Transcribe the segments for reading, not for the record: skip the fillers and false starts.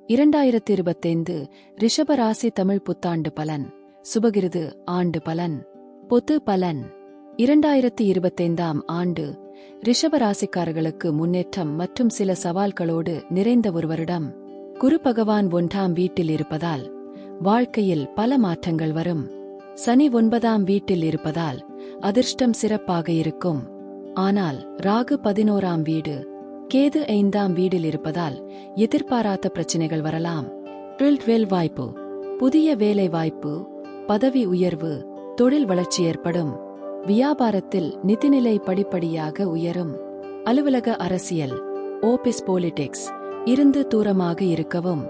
2025 ரிஷபராசி தமிழ் புத்தாண்டு பலன். சுபகிருது ஆண்டு பலன். பொது பலன். 2025ஆம் ஆண்டு ரிஷபராசிக்காரர்களுக்கு முன்னேற்றம் மற்றும் சில சவால்களோடு நிறைந்த ஒரு வருடம். குரு பகவான் 1ஆம் வீட்டில் இருப்பதால் வாழ்க்கையில் பல மாற்றங்கள் வரும். சனி 9ஆம் வீட்டில் இருப்பதால் அதிர்ஷ்டம் சிறப்பாக இருக்கும். ஆனால் ராகு 11ஆம் வீடு, கேது 5ஆம் வீடில் இருப்பதால் எதிர்பாராத பிரச்சினைகள் வரலாம். தொழில் வாய்ப்பு, புதிய வேலை வாய்ப்பு, பதவி உயர்வு, தொழில் வளர்ச்சி ஏற்படும். வியாபாரத்தில் நிதிநிலை படிப்படியாக உயரும். அலுவலக அரசியல், ஆபீஸ் பாலிடிக்ஸ் இருந்து தூரமாக இருக்கவும்.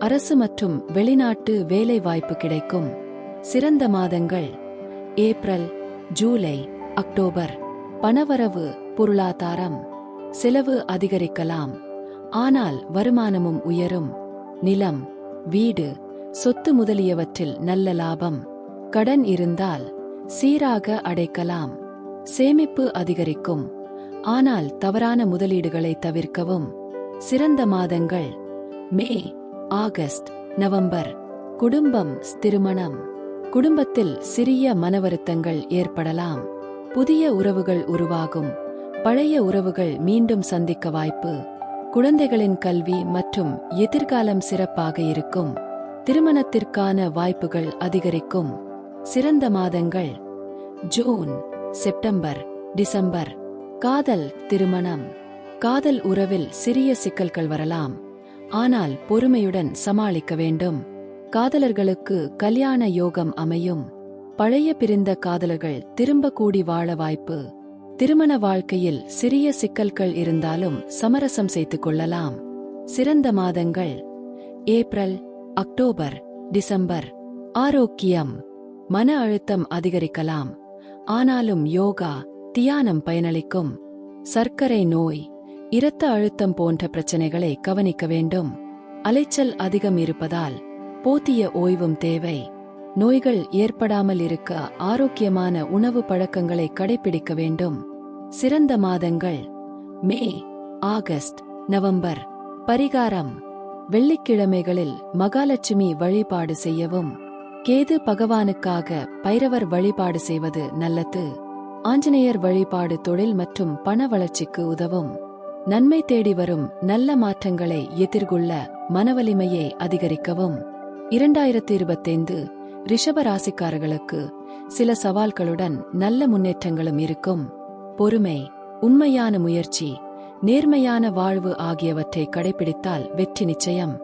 அரசு மற்றும் வெளிநாட்டு வேலை வாய்ப்பு கிடைக்கும். சிறந்த மாதங்கள் ஏப்ரல், ஜூலை, அக்டோபர். பணவரவு, பொருளாதாரம். செலவு அதிகரிக்கலாம், ஆனால் வருமானமும் உயரும். நிலம், வீடு, சொத்து முதலியவற்றில் நல்ல லாபம். கடன் இருந்தால் சீராக அடைக்கலாம். சேமிப்பு அதிகரிக்கும், ஆனால் தவறான முதலீடுகளை தவிர்க்கவும். சிறந்த மாதங்கள் மே, ஆகஸ்ட், நவம்பர். குடும்பம், திருமணம். குடும்பத்தில் சிறிய மனவருத்தங்கள் ஏற்படலாம். புதிய உறவுகள் உருவாகும். பழைய உறவுகள் மீண்டும் சந்திக்க வாய்ப்பு. குழந்தைகளின் கல்வி மற்றும் எதிர்காலம் சிறப்பாக இருக்கும். திருமணத்திற்கான வாய்ப்புகள் அதிகரிக்கும். சிறந்த மாதங்கள் ஜூன், செப்டம்பர், டிசம்பர். காதல், திருமணம். காதல் உறவில் சிறிய சிக்கல்கள் வரலாம், ஆனால் பொறுமையுடன் சமாளிக்க வேண்டும். காதலர்களுக்கு கல்யாண யோகம் அமையும். பழைய பிரிந்த காதலர்கள் திரும்ப கூடி வாழ வாய்ப்பு. திருமண வாழ்க்கையில் சிறிய சிக்கல்கள் இருந்தாலும் சமரசம் செய்து கொள்ளலாம். சிறந்த மாதங்கள் ஏப்ரல், அக்டோபர், டிசம்பர். ஆரோக்கியம். மன அழுத்தம் அதிகரிக்கலாம், ஆனாலும் யோகா, தியானம் பயனளிக்கும். சர்க்கரை நோய், இரத்த அழுத்தம் போன்ற பிரச்சனைகளை கவனிக்க வேண்டும். அலைச்சல் அதிகம் இருப்பதால் போதிய ஓய்வும் தேவை. நோய்கள் ஏற்படாமல் இருக்க ஆரோக்கியமான உணவு பழக்கங்களை கடைபிடிக்க வேண்டும். சிறந்த மாதங்கள் மே, ஆகஸ்ட், நவம்பர். பரிகாரம். வெள்ளிக்கிழமைகளில் மகாலட்சுமி வழிபாடு செய்யவும். கேது பகவானுக்காக பைரவர் வழிபாடு செய்வது நல்லது. ஆஞ்சநேயர் வழிபாடு தொழில் மற்றும் பண வளர்ச்சிக்கு உதவும். நன்மை தேடி வரும். நல்ல மாற்றங்களை எதிர்கொள்ள மனவலிமையை அதிகரிக்கவும். 2025 ரிஷபராசிக்காரர்களுக்கு சில சவால்களுடன் நல்ல முன்னேற்றங்களும் இருக்கும். பொறுமை, உண்மையான முயற்சி, நேர்மையான வாழ்வு ஆகியவற்றை கடைபிடித்தால் வெற்றி நிச்சயம்.